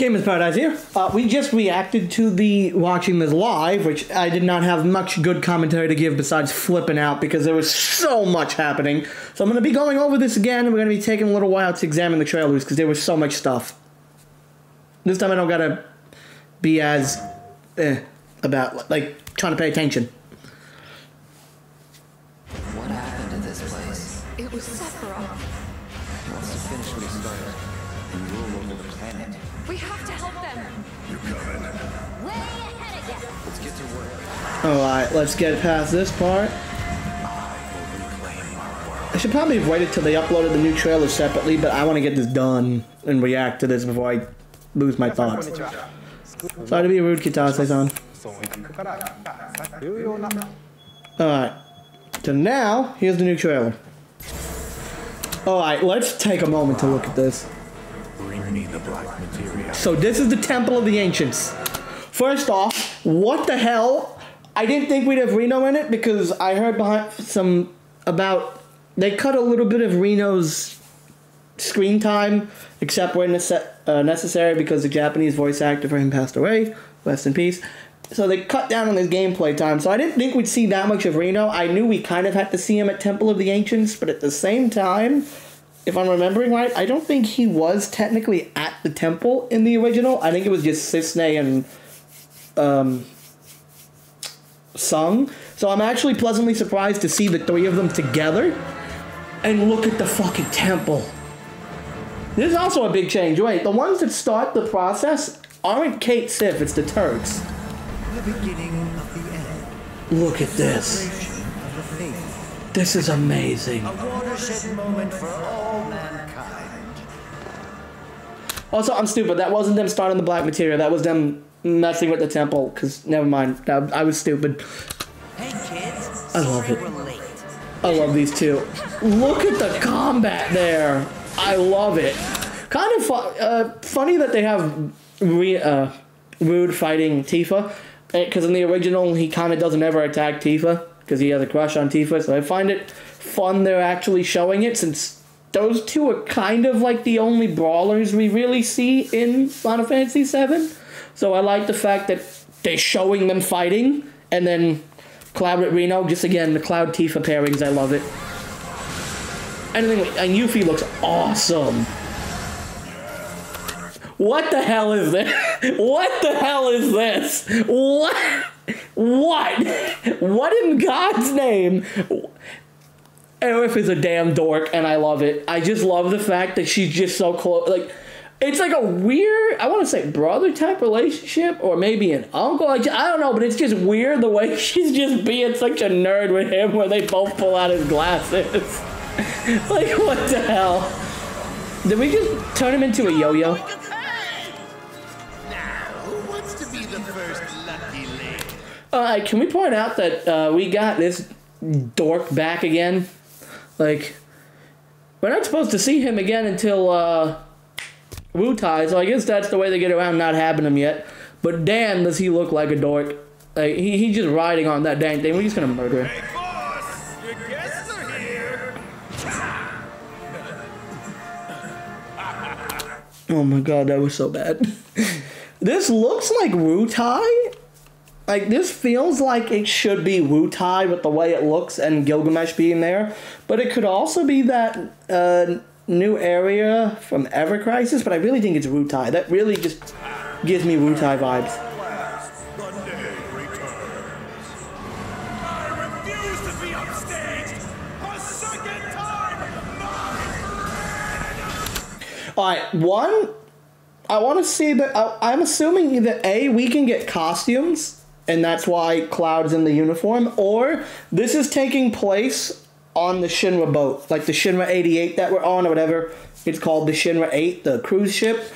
Gamer's Paradise here. We just reacted to the watching this live, which I did not have much good commentary to give besides flipping out because there was so much happening. So I'm going to be going over this again, and we're going to be taking a little while to examine the trailers because there was so much stuff. This time I don't got to be as about, like, trying to pay attention. What happened to this place? It was Sephiroth. He wants to finish what he started and rule over the planet. We have to help them. You coming? Way ahead of you. Let's get to work. Alright, let's get past this part. I should probably have waited till they uploaded the new trailer separately, but I want to get this done and react to this before I lose my thoughts. Sorry to be rude, Kitase-san. Alright, so now, here's the new trailer. Alright, let's take a moment to look at this. Bring me the black material. So this is the Temple of the Ancients. First off, what the hell? I didn't think we'd have Reno in it because I heard behind some about they cut a little bit of Reno's screen time, except when necessary because the Japanese voice actor for him passed away. Rest in peace. So they cut down on his gameplay time. So I didn't think we'd see that much of Reno. I knew we kind of had to see him at Temple of the Ancients, but at the same time, if I'm remembering right, I don't think he was technically at the temple in the original. I think it was just Cisne and Sung. So I'm actually pleasantly surprised to see the three of them together. And look at the fucking temple. This is also a big change. Wait, the ones that start the process aren't Kate Sif, it's the Turks. The beginning of the end. Look at this. Of the faith. This is amazing. A watershed moment for all mankind. Also, I'm stupid. That wasn't them starting the black material. That was them messing with the temple. Because, never mind. I was stupid. Hey kids, I love it. we're late. I love these two. Look at the combat there. I love it. Kind of funny that they have Rude fighting Tifa. Because in the original, he kind of doesn't ever attack Tifa. Because he has a crush on Tifa. So I find it fun they're actually showing it. Since those two are kind of like the only brawlers we really see in Final Fantasy VII. So I like the fact that they're showing them fighting. And then Cloud with Reno. Just again, the Cloud Tifa pairings. I love it. And Yuffie looks awesome. What the hell is this? What the hell is this? What? What in God's name? Aerith is a damn dork, and I love it. I just love the fact that she's just so close. Like, it's like a weird, I want to say brother type relationship, or maybe an uncle. I don't know, but it's just weird the way she's just being such a nerd with him where they both pull out his glasses. Like, what the hell? Did we just turn him into a yo-yo? Alright, can we point out that we got this dork back again? Like, we're not supposed to see him again until Wutai, so I guess that's the way they get around not having him yet. But damn, does he look like a dork. Like, he's just riding on that dang thing. We're just gonna murder him. Hey, boss! Your guests are here! Oh my god, that was so bad. This looks like Wutai. Like, this feels like it should be Wutai with the way it looks and Gilgamesh being there. But it could also be that new area from Ever Crisis, but I really think it's Wutai. That really just gives me Wutai vibes. The day returns. I refuse to be upstaged a second time! Alright, I want to see that. I'm assuming either A, we can get costumes, and that's why Cloud's in the uniform, or this is taking place on the Shinra boat, like the Shinra 88 that we're on, or whatever it's called, the Shinra 8, the cruise ship,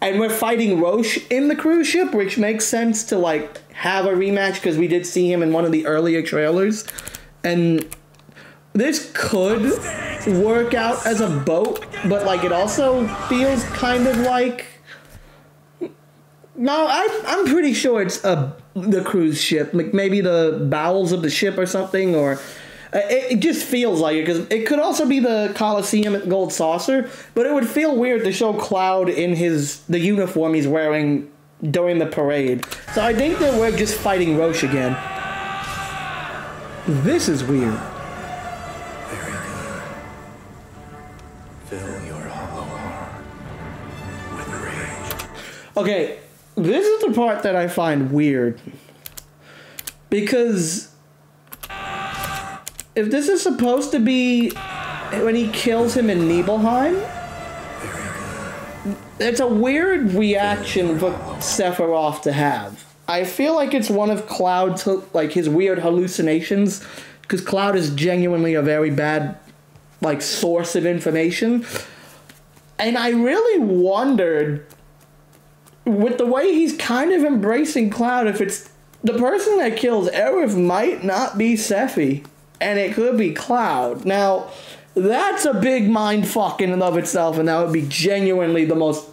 and we're fighting Roche in the cruise ship, which makes sense to, like, have a rematch, because we did see him in one of the earlier trailers, and this could work out as a boat, but, like, it also feels kind of like... No, I'm pretty sure it's the cruise ship, like maybe the bowels of the ship or something, or It just feels like it, because it could also be the Coliseum at Gold Saucer, but it would feel weird to show Cloud in the uniform he's wearing during the parade. So I think that we're just fighting Roche again. This is weird. Very good. Fill your hollow heart with rage. Okay, this is the part that I find weird. Because if this is supposed to be when he kills him in Nibelheim, it's a weird reaction for Sephiroth to have. I feel like it's one of Cloud's, like, his weird hallucinations, because Cloud is genuinely a very bad, like, source of information. And I really wondered, with the way he's kind of embracing Cloud, if it's the person that kills Aerith might not be Sephi, and it could be Cloud. Now, that's a big mindfuck in and of itself, and that would be genuinely the most...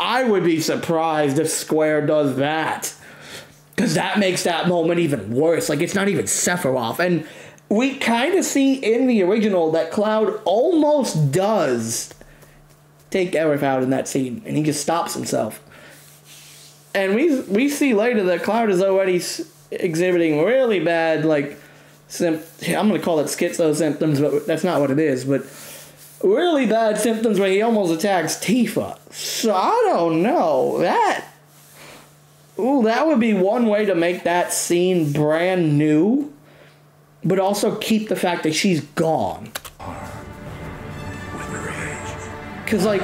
I would be surprised if Square does that. Because that makes that moment even worse. Like, it's not even Sephiroth. And we kind of see in the original that Cloud almost does take Aerith out in that scene. And he just stops himself. And we see later that Cloud is already exhibiting really bad, like... I'm going to call it schizo symptoms, but that's not what it is. But really bad symptoms where he almost attacks Tifa. So I don't know. That would be one way to make that scene brand new, but also keep the fact that she's gone. Because, like,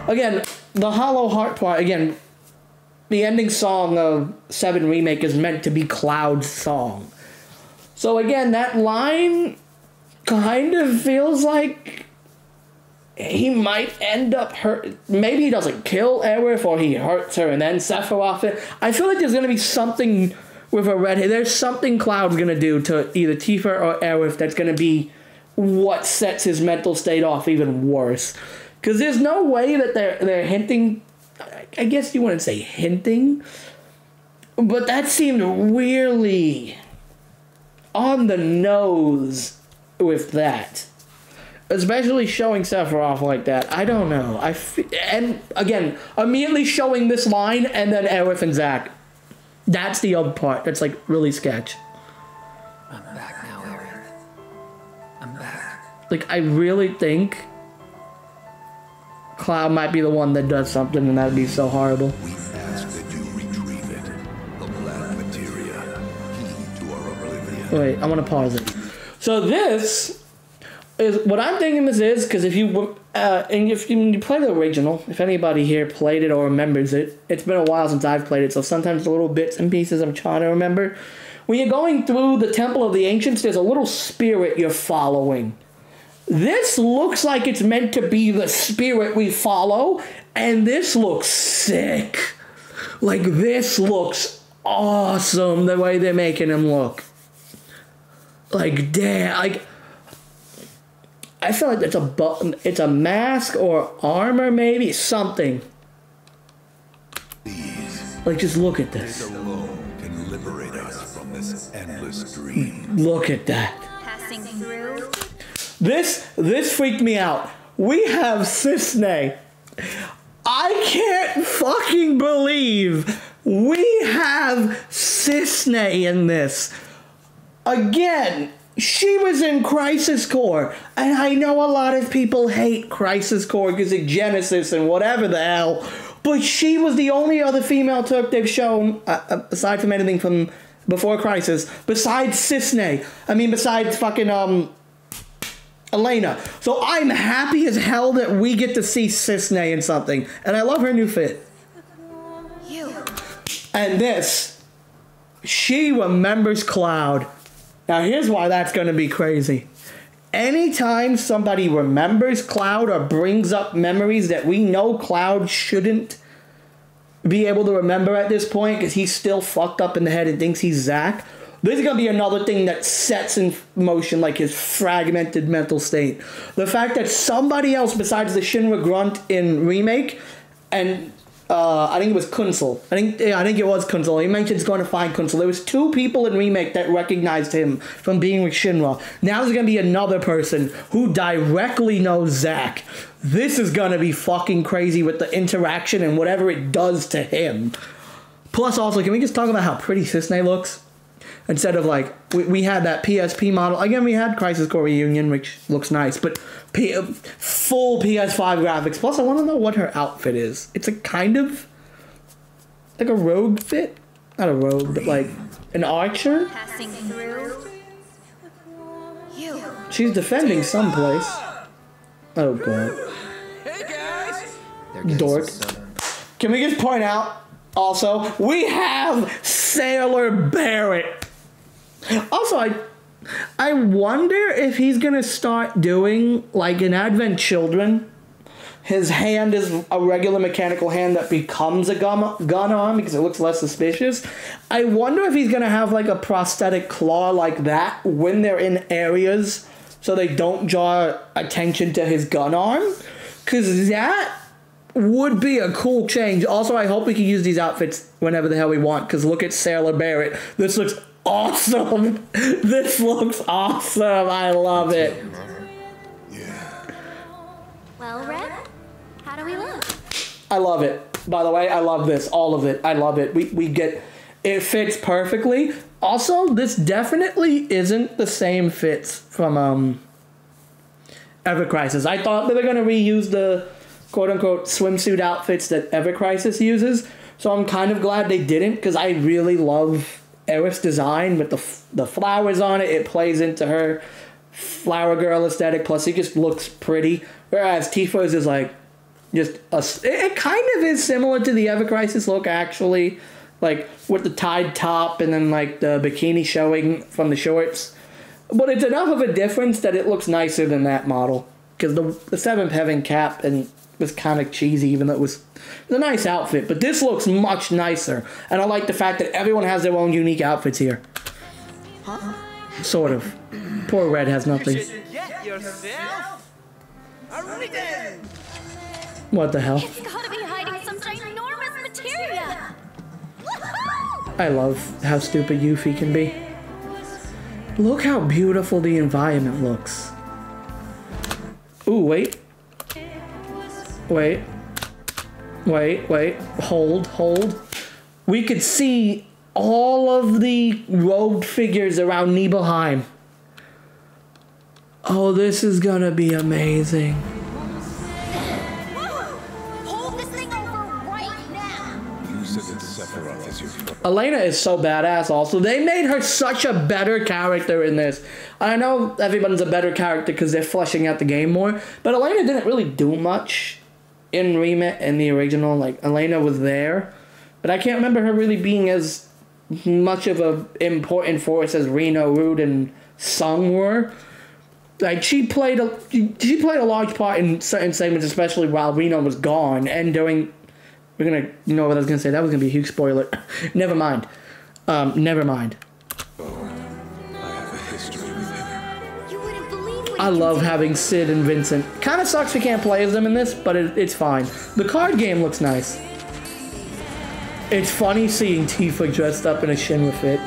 again, the Hollow Heart part, again, the ending song of 7 Remake is meant to be Cloud's song. So again, that line kind of feels like he might end up hurt. Maybe he doesn't kill Aerith, or he hurts her and then Sephiroth. I feel like there's going to be something with a red hair. There's something Cloud's going to do to either Tifa or Aerith that's going to be what sets his mental state off even worse. Because there's no way that they're hinting. I guess you wouldn't say hinting, but that seemed weirdly on the nose with that, especially showing Sephiroth like that. I don't know. And again, immediately showing this line and then Aerith and Zack. That's the other part that's like really sketch. I'm back now, Aerith. I'm back. Like, I really think Cloud might be the one that does something, and that'd be so horrible. We ask that you retrieve it. The black materia. Key to our oblivion. Wait, I want to pause it. So this is what I'm thinking this is, because if you if you play the original, if anybody here played it or remembers it, it's been a while since I've played it, so sometimes the little bits and pieces I'm trying to remember. When you're going through the Temple of the Ancients, there's a little spirit you're following. This looks like it's meant to be the spirit we follow, and this looks sick. Like, this looks awesome, the way they're making him look. Like, damn, like, I feel like it's a mask or armor, maybe, something. Like, just look at this. This alone can liberate us from this endless dream. Look at that. Passing through. This freaked me out. We have Cissnei. I can't fucking believe we have Cissnei in this. Again, she was in Crisis Core, and I know a lot of people hate Crisis Core because of Genesis and whatever the hell, but she was the only other female Turk they've shown, aside from anything from before Crisis, besides Cissnei. I mean, besides fucking, Elena. So I'm happy as hell that we get to see Cissnei in something. And I love her new fit. You. And this, she remembers Cloud. Now here's why that's going to be crazy. Anytime somebody remembers Cloud or brings up memories that we know Cloud shouldn't be able to remember at this point because he's still fucked up in the head and thinks he's Zack, this is going to be another thing that sets in motion like his fragmented mental state. The fact that somebody else besides the Shinra Grunt in Remake and I think it was Kunsel. I think it was Kunsel. He mentioned he's going to find Kunsel. There was 2 people in Remake that recognized him from being with Shinra. Now there's going to be another person who directly knows Zack. This is going to be fucking crazy with the interaction and whatever it does to him. Plus, also, can we just talk about how pretty Cisne looks? Instead of, like, we had that PSP model. Again, we had Crisis Core Reunion, which looks nice, but full PS5 graphics. Plus, I want to know what her outfit is. It's a kind of like a rogue fit. Not a rogue, but like an archer. Passing through. You. She's defending someplace. Oh, God. Hey guys! Dork. Can we just point out, also, we have Sailor Barrett. Also, I wonder if he's gonna start doing, like in Advent Children, his hand is a regular mechanical hand that becomes a gun arm because it looks less suspicious. I wonder if he's gonna have like a prosthetic claw like that when they're in areas so they don't draw attention to his gun arm. Because that would be a cool change. Also, I hope we can use these outfits whenever the hell we want, because look at Sailor Barrett. This looks awesome. This looks awesome. I love it. Well, Red, how do we look? I love it. By the way, I love this. All of it. I love it. We get... It fits perfectly. Also, this definitely isn't the same fits from Ever Crisis. I thought they were going to reuse the quote-unquote swimsuit outfits that Ever Crisis uses. So I'm kind of glad they didn't, because I really love Aerith's design with the flowers on it. It plays into her flower girl aesthetic. Plus, it just looks pretty. Whereas Tifa's is like just it kind of is similar to the Ever Crisis look, actually, like with the tied top and then like the bikini showing from the shorts. But it's enough of a difference that it looks nicer than that model, because the Seventh Heaven cap and was kind of cheesy, even though it was a nice outfit. But this looks much nicer, and I like the fact that everyone has their own unique outfits here. Huh? Sort of. Poor Red has nothing. Get yourself a What the hell? It's gotta be hiding some ginormous materia! Woohoo! I love how stupid Yuffie can be. Look how beautiful the environment looks. Ooh, wait. Wait. Hold. We could see all of the robed figures around Nibelheim. Oh, this is gonna be amazing. Hold this thing over right now! You said that Sephiroth is your friend. Elena is so badass also. They made her such a better character in this. I know everyone's a better character because they're fleshing out the game more, but Elena didn't really do much in the original. Like, Elena was there, but I can't remember her really being as much of a important force as Reno, Rude, and Sung were. Like, she played a large part in certain segments, especially while Reno was gone, and during... You know what I was gonna say? That was gonna be a huge spoiler. Never mind. Never mind. I have a history with him. You wouldn't believe what I love having Sid and Vincent. Kind of sucks we can't play as them in this, but it's fine. The card game looks nice. It's funny seeing Tifa dressed up in a Shinra fit.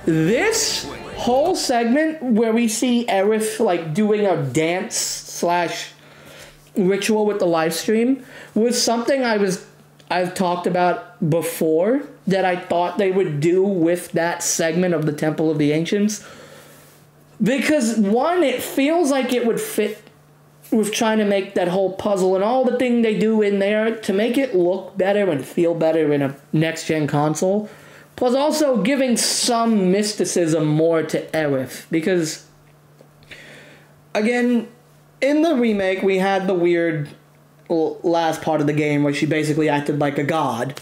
This whole segment where we see Aerith like doing a dance / ritual with the live stream was something I've talked about before, that I thought they would do with that segment of the Temple of the Ancients. Because one, it feels like it would fit with trying to make that whole puzzle and all the thing they do in there to make it look better and feel better in a next-gen console. Plus also giving some mysticism more to Aerith. Because, again, in the remake, we had the weird last part of the game where she basically acted like a god.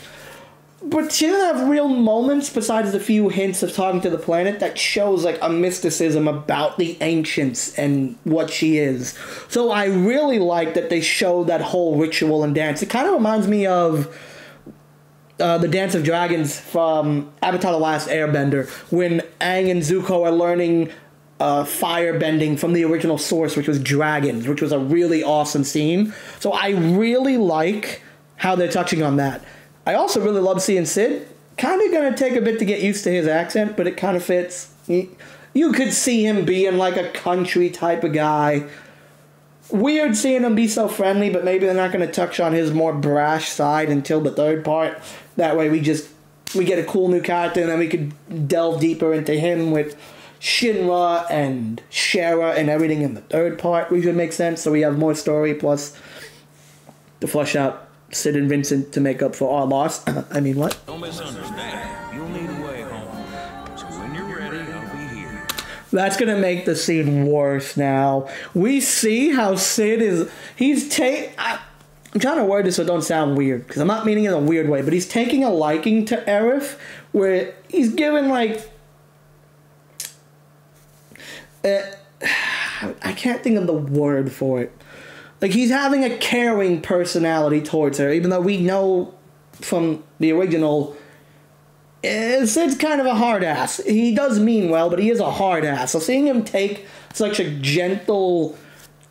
But she didn't have real moments besides a few hints of talking to the planet that shows like a mysticism about the ancients and what she is. So I really like that they showed that whole ritual and dance. It kind of reminds me of the Dance of Dragons from Avatar: The Last Airbender, when Aang and Zuko are learning fire bending from the original source, which was dragons, which was a really awesome scene. So I really like how they're touching on that. I also really love seeing Sid. Kind of going to take a bit to get used to his accent, but it kind of fits. You could see him being like a country type of guy. Weird seeing him be so friendly, but maybe they're not going to touch on his more brash side until the third part. That way we get a cool new character, and then we could delve deeper into him with Shinra and Shara and everything in the third part, which would make sense. So we have more story, plus to flesh out Sid and Vincent to make up for our loss. I mean, what? Don't misunderstand. You'll need a way home. So when you're ready, I'll be here. That's going to make the scene worse now. We see how Sid is... I'm trying to word this so it don't sound weird, because I'm not meaning it in a weird way, but he's taking a liking to Aerith, where he's given, like... I can't think of the word for it. Like, he's having a caring personality towards her, even though we know from the original, Sid's kind of a hard ass. He does mean well, but he is a hard ass. So seeing him take such a gentle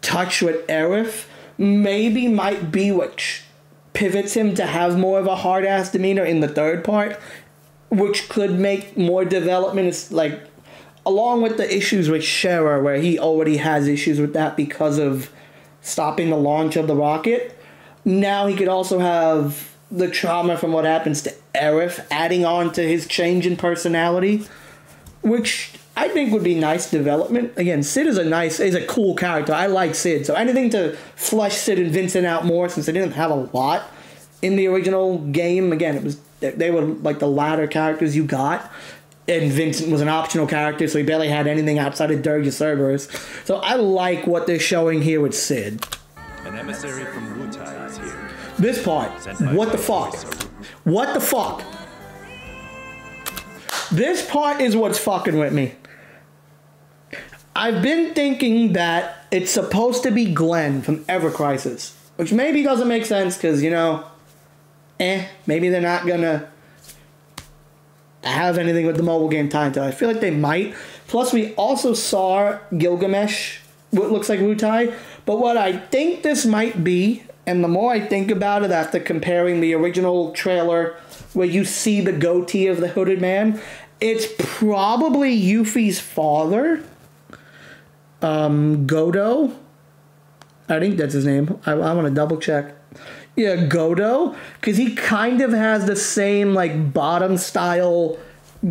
touch with Aerith maybe might be what pivots him to have more of a hard ass demeanor in the third part, which could make more development. It's like, along with the issues with Shara, where he already has issues with that because of stopping the launch of the rocket. Now he could also have the trauma from what happens to Aerith adding on to his change in personality, which I think would be nice development. Again, Sid is a cool character. I like Sid, so anything to flesh Sid and Vincent out more, since they didn't have a lot in the original game. Again, they were like the latter characters you got. And Vincent was an optional character, so he barely had anything outside of Dirge Cerberus. So I like what they're showing here with Sid. An emissary from Wutai is here. This part. What the fuck? What the fuck? This part is what's fucking with me. I've been thinking that it's supposed to be Glenn from Ever Crisis, which maybe doesn't make sense because, you know, maybe they're not gonna have anything with the mobile game title. I feel like they might. Plus, we also saw Gilgamesh, what looks like Wutai. But what I think this might be, and the more I think about it after comparing the original trailer where you see the goatee of the hooded man, it's probably Yuffie's father, Godo. I think that's his name. I want to double check. Yeah, Godo, because he kind of has the same, like, bottom-style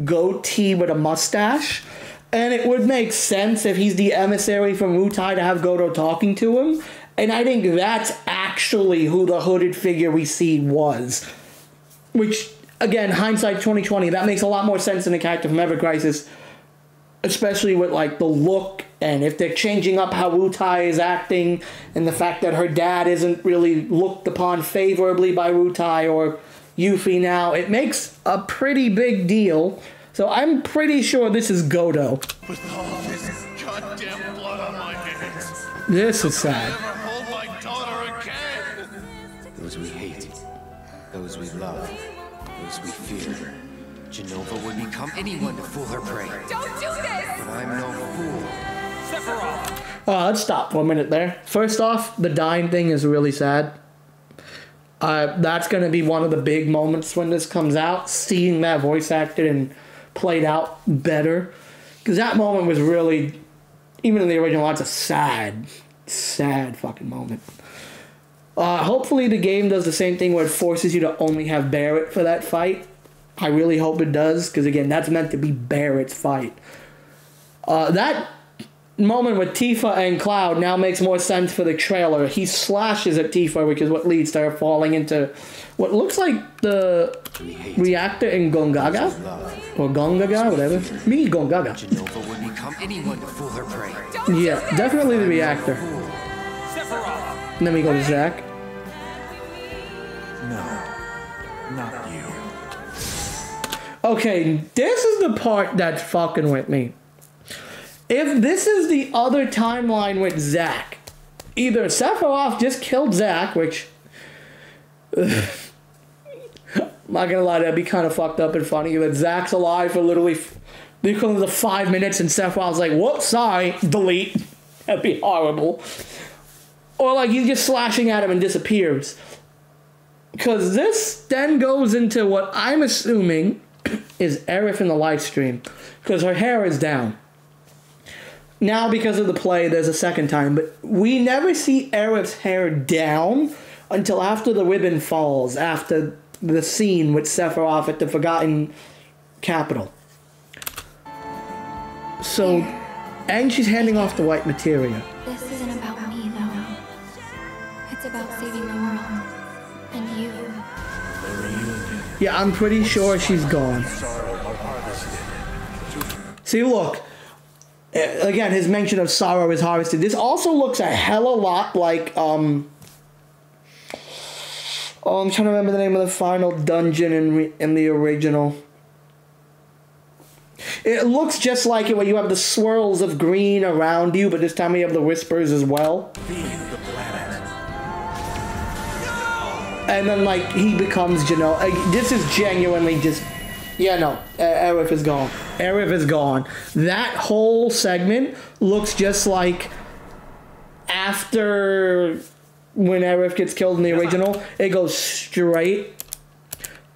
goatee with a mustache. And it would make sense if he's the emissary from Wutai to have Godo talking to him. And I think that's actually who the hooded figure we see was. Which, again, hindsight 2020, that makes a lot more sense than the character from Ever Crisis. Especially with, like, the look, and if they're changing up how Wutai is acting, and the fact that her dad isn't really looked upon favorably by Wutai or Yuffie now, it makes a pretty big deal. So I'm pretty sure this is Godo. With all this goddamn blood on my hands, This is sad. never hold my daughter again. Those we hate, those we love, those we fear. Genova would become anyone to fool her prey. Don't do this! But I'm no fool. Let's stop for a minute there. First off, the dying thing is really sad. That's going to be one of the big moments when this comes out, seeing that voice acted and played out better. Because that moment was really, even in the original, it's a sad fucking moment. Hopefully the game does the same thing where it forces you to only have Barrett for that fight. I really hope it does, because again, that's meant to be Barrett's fight. That moment with Tifa and Cloud now makes more sense for the trailer. He slashes at Tifa, which is what leads to her falling into what looks like the reactor in Gongaga? Or Gongaga, whatever. Me, Gongaga. Genova would become anyone to fool her prey. Yeah, definitely the reactor. And then we go to Zack. No, not you. Okay, this is the part that's fucking with me. If this is the other timeline with Zack, either Sephiroth just killed Zack, which I'm not gonna lie, that'd be kind of fucked up and funny that Zack's alive for literally the equivalent of 5 minutes and Sephiroth's like, whoops, sorry, delete. That'd be horrible. Or like he's just slashing at him and disappears. Because this then goes into what I'm assuming is Aerith in the live stream. Because her hair is down. Now, because of the play, there's a second time. But we never see Aerith's hair down until after the ribbon falls. After the scene with Sephiroth at the Forgotten Capital. So, and she's handing off the white materia. This isn't about me, though. It's about saving the world. And you. Yeah, I'm pretty sure she's gone. See, look. Again, his mention of sorrow is harvested. This also looks a hell of a lot like, I'm trying to remember the name of the final dungeon in the original. It looks just like it, where you have the swirls of green around you, but this time you have the whispers as well. And then, like, he becomes Genova. This is genuinely just... Yeah, no. Aerith is gone. Aerith is gone. That whole segment looks just like after when Aerith gets killed in the original, it goes straight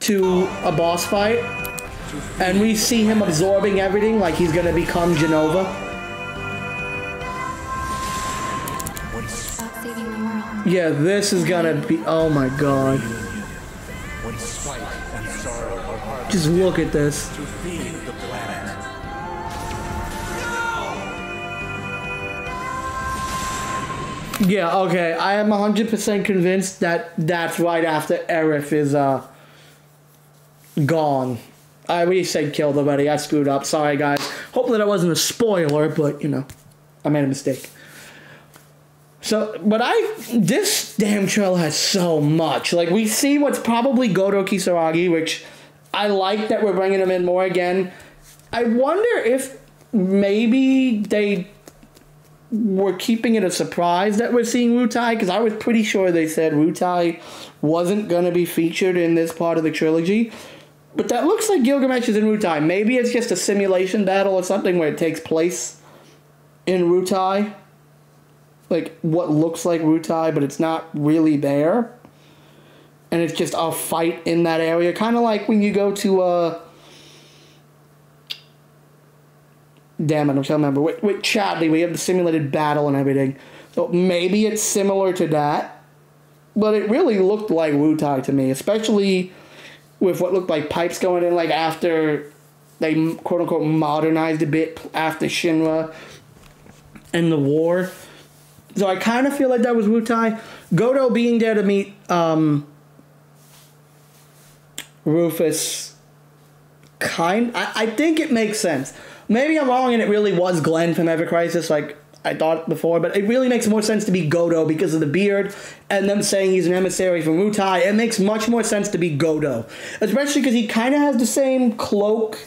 to a boss fight. And we see him absorbing everything like he's going to become Genova. Yeah, this is going to be... Oh my god. Just look at this. Yeah, okay. I am 100% convinced that that's right after Aerith is gone. I already said killed already. I screwed up. Sorry, guys. Hopefully that wasn't a spoiler, but, you know, I made a mistake. So, but this damn trailer has so much. Like, we see what's probably Goto Kisaragi, which... I like that we're bringing him in more again. I wonder if maybe they were keeping it a surprise that we're seeing Wutai, because I was pretty sure they said Wutai wasn't going to be featured in this part of the trilogy. But that looks like Gilgamesh is in Wutai. Maybe it's just a simulation battle or something where it takes place in Wutai. Like, what looks like Wutai, but it's not really there. And it's just a fight in that area. Kind of like when you go to, damn it, I'm trying to remember. With Chadley, we have the simulated battle and everything. So maybe it's similar to that. But it really looked like Wutai to me. Especially with what looked like pipes going in. Like after they, quote-unquote, modernized a bit after Shinra and the war. So I kind of feel like that was Wutai. Goto being there to meet... Rufus, I think it makes sense. Maybe I'm wrong and it really was Glenn from Ever Crisis like I thought before, but it really makes more sense to be Goto because of the beard and them saying he's an emissary from Wutai. It makes much more sense to be Goto, especially because he kind of has the same cloak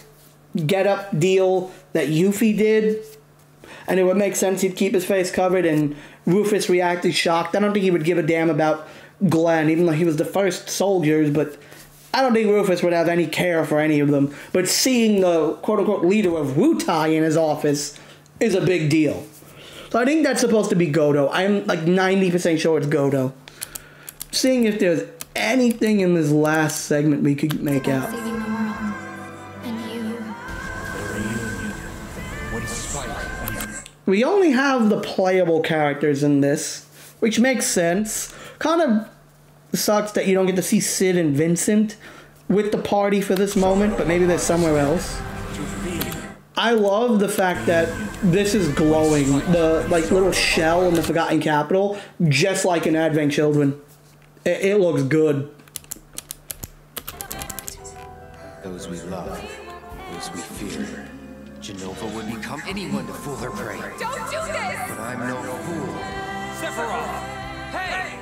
get-up deal that Yuffie did, and it would make sense he'd keep his face covered, and Rufus reacted shocked. I don't think he would give a damn about Glenn, even though he was the first soldiers, but... I don't think Rufus would have any care for any of them, but seeing the quote-unquote leader of Wutai in his office is a big deal. So I think that's supposed to be Goto. I'm like 90% sure it's Goto. Seeing if there's anything in this last segment we could make out. Saving the world. And you. We only have the playable characters in this, which makes sense. Kind of sucks that you don't get to see Sid and Vincent with the party for this moment, but maybe they're somewhere else. I love the fact that this is glowing, the like little shell in the Forgotten Capital, just like in Advent Children. It looks good. Those we love, those we fear. Genova would become anyone to fool her prey. Don't do this! But I'm no fool. Sephiroth! Hey!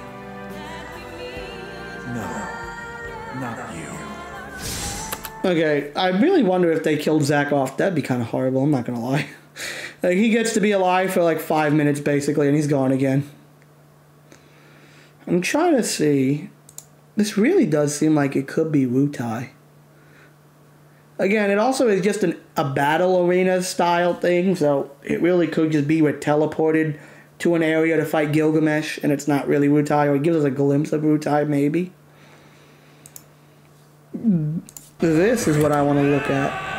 No, not you. Okay, I really wonder if they killed Zack off. That'd be kind of horrible, I'm not gonna lie. Like, he gets to be alive for like 5 minutes basically, and he's gone again. I'm trying to see. This really does seem like it could be Wutai. Again, it also is just a battle arena style thing, so it really could just be we're teleported to an area to fight Gilgamesh, and it's not really Wutai, or it gives us a glimpse of Wutai, maybe. This is what I want to look at.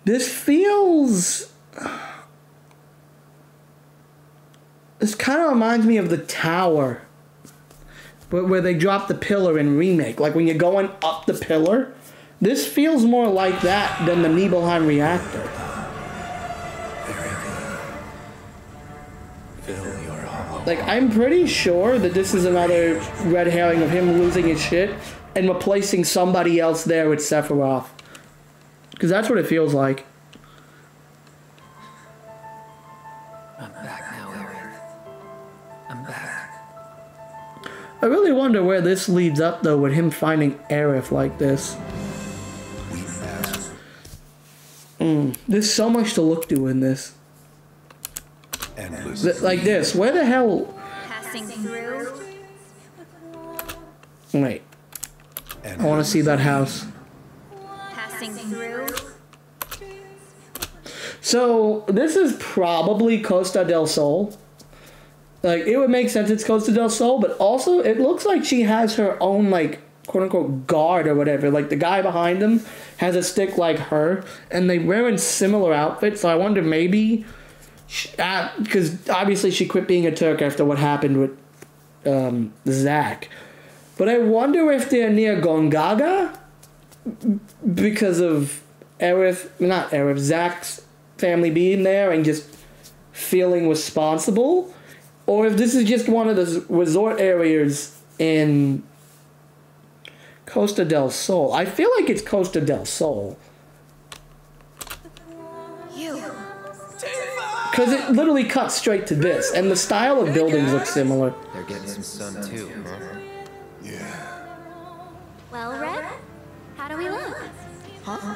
This feels... This kind of reminds me of the tower. Where they drop the pillar in Remake. Like when you're going up the pillar. This feels more like that than the Nibelheim reactor. Like, I'm pretty sure that this is another red herring of him losing his shit and replacing somebody else there with Sephiroth. Because that's what it feels like. I'm back now, Eric. I'm back. I really wonder where this leads up, though, with him finding Aerith like this. There's so much to look to in this. Like this. Where the hell... Passing through. Wait. I want to see that house. Passing through. So, this is probably Costa del Sol. Like, it would make sense it's Costa del Sol, but also it looks like she has her own, like, quote-unquote guard or whatever. Like, the guy behind them has a stick like her, and they wear in similar outfits, so I wonder maybe... Because obviously she quit being a Turk after what happened with Zack. But I wonder if they're near Gongaga because of Zack's family being there and just feeling responsible. Or if this is just one of the resort areas in Costa del Sol. I feel like it's Costa del Sol. Because it literally cuts straight to this, and the style of buildings looks similar. They're getting some sun too, huh? Yeah. Well, Red, how do we look? Huh?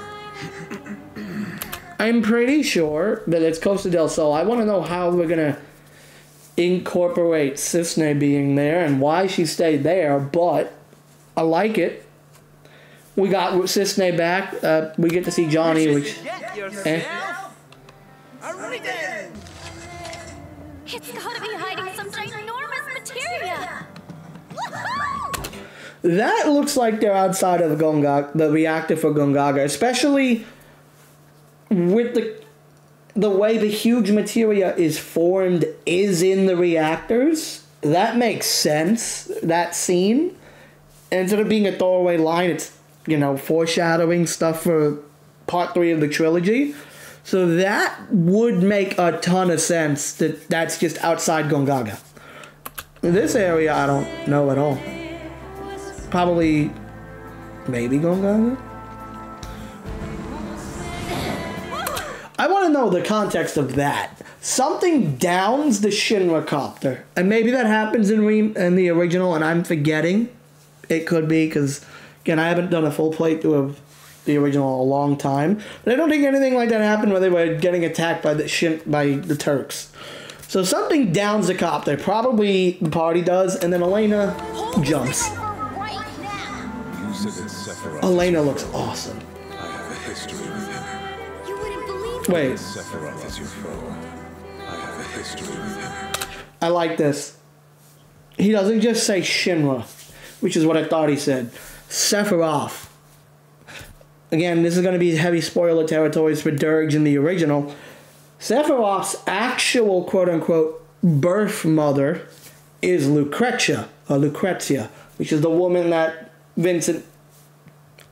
I'm pretty sure that it's Costa del Sol. I want to know how we're going to incorporate Cisne being there and why she stayed there, but I like it. We got Cisne back. We get to see Johnny, which... It's gotta be hiding some ginormous materia! Woohoo! That looks like they're outside of the reactor for Gongaga, especially with the way the huge materia is formed is in the reactors. That makes sense, that scene. And instead of being a throwaway line, it's, you know, foreshadowing stuff for part 3 of the trilogy. So that would make a ton of sense that that's just outside Gongaga. This area, I don't know at all. Probably, maybe Gongaga? I want to know the context of that. Something downs the Shinra copter. And maybe that happens in the original and I'm forgetting. It could be, because, again, I haven't done a full playthrough of the original in a long time. But I don't think anything like that happened where they were getting attacked by the Turks. So something downs the copter. Probably the party does, and then Elena jumps. Elena looks awesome. I have a history with him. You wouldn't believe Wait. Sephiroth is your foe. I have a history with him. I like this. He doesn't just say Shinra, which is what I thought he said. Sephiroth. Again, this is going to be heavy spoiler territories for Dirge in the original. Sephiroth's actual quote-unquote birth mother is Lucrezia, which is the woman that Vincent,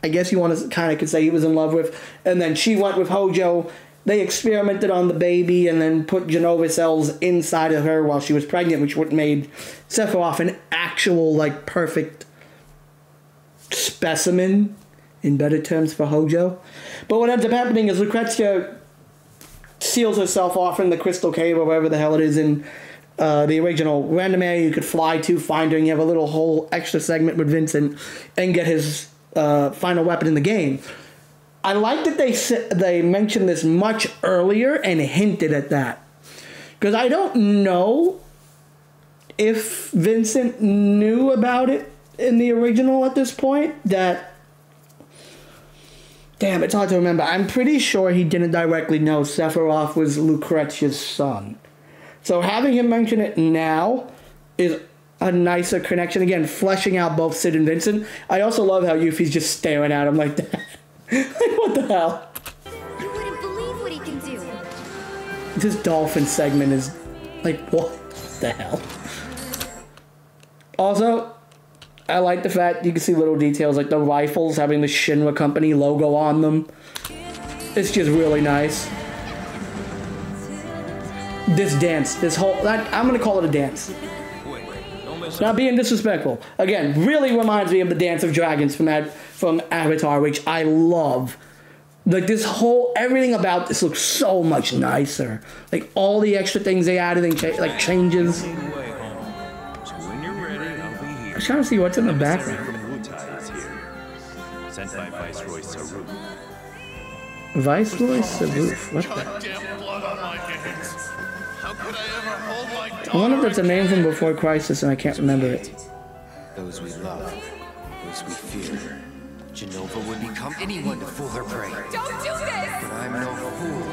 I guess you want to kind of could say he was in love with. And then she went with Hojo. They experimented on the baby and then put Genova cells inside of her while she was pregnant, which would made Sephiroth an actual, like, perfect specimen, in better terms, for Hojo. But what ends up happening is Lucrezia seals herself off in the Crystal Cave or wherever the hell it is in the original. Random area you could fly to, find her, and you have a little whole extra segment with Vincent and get his final weapon in the game. I like that they mentioned this much earlier and hinted at that. Because I don't know if Vincent knew about it in the original at this point. Damn, it's hard to remember. I'm pretty sure he didn't directly know Sephiroth was Lucrezia's son. So having him mention it now is a nicer connection. Again, fleshing out both Sid and Vincent. I also love how Yuffie's just staring at him like that. Like, what the hell? You wouldn't believe what he can do. This dolphin segment is like, what the hell? Also, I like the fact you can see little details like the rifles having the Shinra Company logo on them. It's just really nice. This dance, this whole, I'm gonna call it a dance. Not being disrespectful. Again, really reminds me of the Dance of Dragons from Avatar, which I love. Like this whole, everything about this looks so much nicer. Like all the extra things they added and like changes. I'm trying to see what's in the background. Sent by Viceroy Saruf. Viceroy Saruf? What the? Goddamn blood on my hands. How could I ever hold my I wonder if that's a name from Before Crisis and I can't remember it. Those we love, those we fear. Jenova would become anyone to fool her prey. Don't do this! But I'm no fool.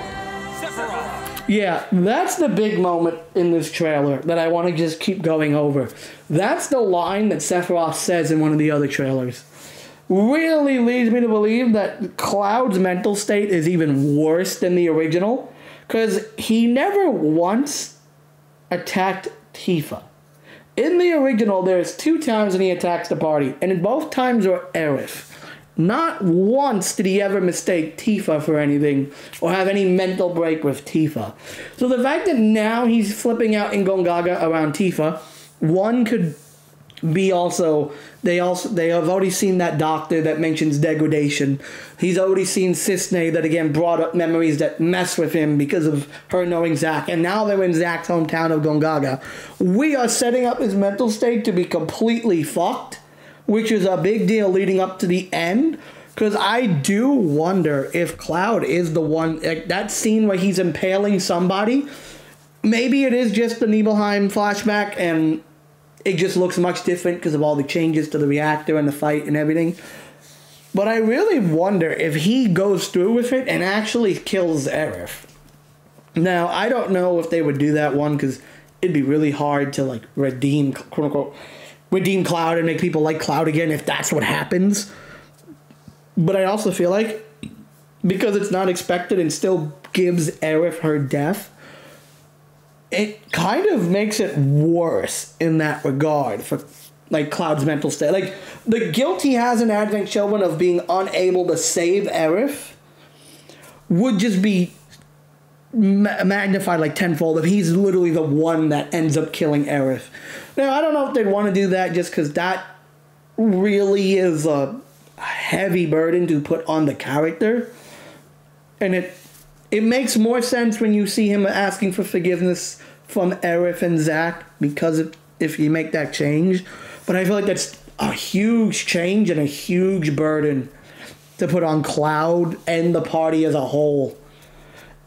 Yeah, that's the big moment in this trailer that I want to just keep going over. That's the line that Sephiroth says in one of the other trailers. Really leads me to believe that Cloud's mental state is even worse than the original, because he never once attacked Tifa. In the original, there's 2 times when he attacks the party, and in both times are Aerith. Not once did he ever mistake Tifa for anything or have any mental break with Tifa. So the fact that now he's flipping out in Gongaga around Tifa, one could be also they have already seen that doctor that mentions degradation. He's already seen Cisne that again brought up memories that mess with him because of her knowing Zack, and now they're in Zack's hometown of Gongaga. We are setting up his mental state to be completely fucked, which is a big deal leading up to the end, because I do wonder if Cloud is the one, like that scene where he's impaling somebody, maybe it is just the Nibelheim flashback and it just looks much different because of all the changes to the reactor and the fight and everything. But I really wonder if he goes through with it and actually kills Aerith. Now, I don't know if they would do that one, because it'd be really hard to like redeem, quote unquote, redeem Cloud and make people like Cloud again if that's what happens. But I also feel like because it's not expected and still gives Aerith her death, it kind of makes it worse in that regard for like Cloud's mental state. Like the guilt he has in Advent Children of being unable to save Aerith would just be magnified like tenfold if he's literally the one that ends up killing Aerith. Now, I don't know if they'd want to do that just because that really is a heavy burden to put on the character. And it makes more sense when you see him asking for forgiveness from Aerith and Zack, because if you make that change. But I feel like that's a huge change and a huge burden to put on Cloud and the party as a whole.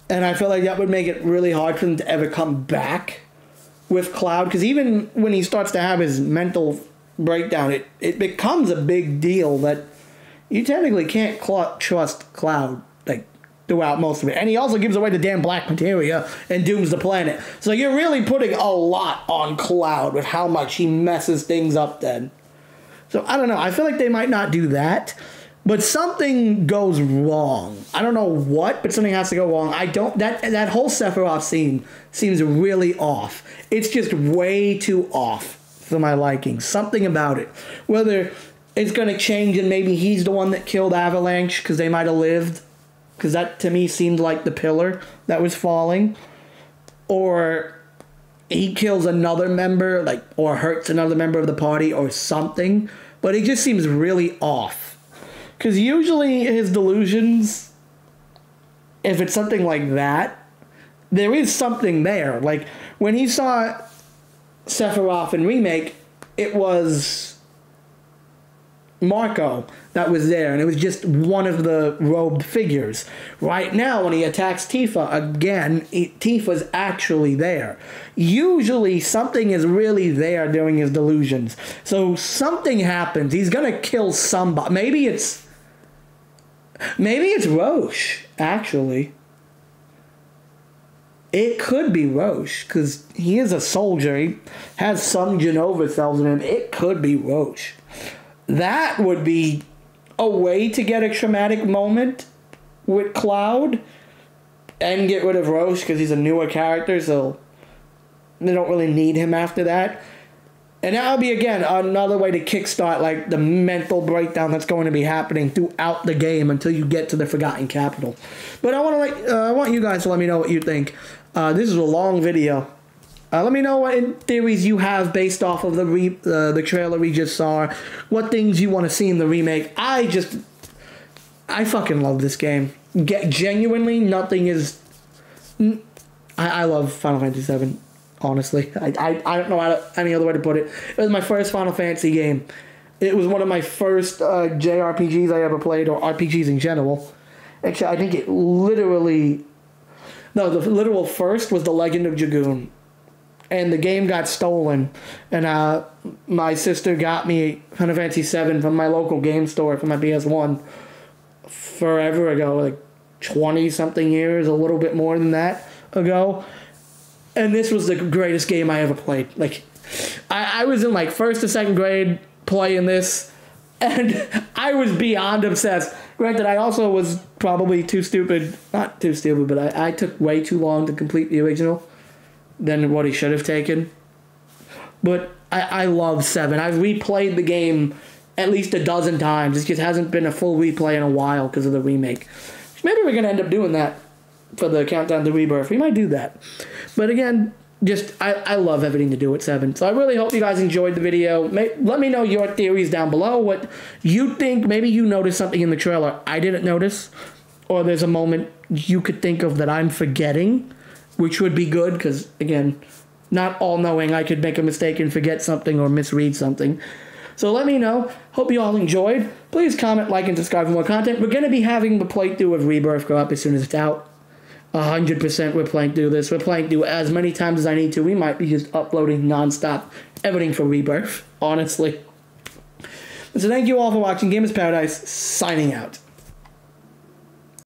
And I feel like that would make it really hard for him to ever come back with Cloud, because even when he starts to have his mental breakdown, it becomes a big deal that you technically can't trust Cloud like throughout most of it. And he also gives away the damn black materia and dooms the planet. So you're really putting a lot on Cloud with how much he messes things up then. So I don't know. I feel like they might not do that. But something goes wrong. I don't know what, but something has to go wrong. That whole Sephiroth scene seems really off. It's just way too off for my liking. Something about it. Whether it's going to change and maybe he's the one that killed Avalanche because they might have lived. Because that to me seemed like the pillar that was falling. Or he kills another member, or hurts another member of the party or something. But it just seems really off. Because usually his delusions, if it's something like that, there is something there. Like, when he saw Sephiroth in Remake, it was Marco that was there, and it was just one of the robed figures. Right now, when he attacks Tifa, again, Tifa's actually there. Usually, something is really there during his delusions. So, something happens. He's gonna kill somebody. Maybe it's Roche, actually. it could be Roche, because he is a soldier. He has some Genova cells in him. It could be Roche. That would be a way to get a traumatic moment with Cloud and get rid of Roche, because he's a newer character, so they don't really need him after that. And that'll be, again, another way to kickstart like the mental breakdown that's going to be happening throughout the game until you get to the Forgotten Capital. But I want you guys to let me know what you think. This is a long video. Let me know what theories you have based off of the trailer we just saw. What things you want to see in the remake. I fucking love this game. Genuinely, nothing is... I love Final Fantasy VII. Honestly, I don't know any other way to put it. It was my first Final Fantasy game. It was one of my first JRPGs I ever played, or RPGs in general. Actually, I think it literally... No, the literal first was The Legend of Dragoon. And the game got stolen. And my sister got me Final Fantasy VII from my local game store for my PS1 forever ago, like 20-something years, a little bit more than that ago. And this was the greatest game I ever played. Like, I was in like 1st or 2nd grade playing this, and I was beyond obsessed. Granted, I also was probably too stupid. Not too stupid, but I took way too long to complete the original than what he should have taken. But I love 7. I've replayed the game at least a dozen times. It just hasn't been a full replay in a while because of the remake. Maybe we're going to end up doing that for the Countdown to Rebirth. We might do that. But again, just I love everything to do with 7. So I really hope you guys enjoyed the video. Let me know your theories down below. What you think. Maybe you noticed something in the trailer I didn't notice. Or there's a moment you could think of that I'm forgetting. Which would be good because, again, not all-knowing. I could make a mistake and forget something or misread something. So let me know. Hope you all enjoyed. Please comment, like, and subscribe for more content. We're going to be having the playthrough of Rebirth go up as soon as it's out. 100% we're playing through this. We're playing through as many times as I need to. We might be just uploading non-stop everything for Rebirth, honestly. So thank you all for watching. Gamers Paradise, signing out.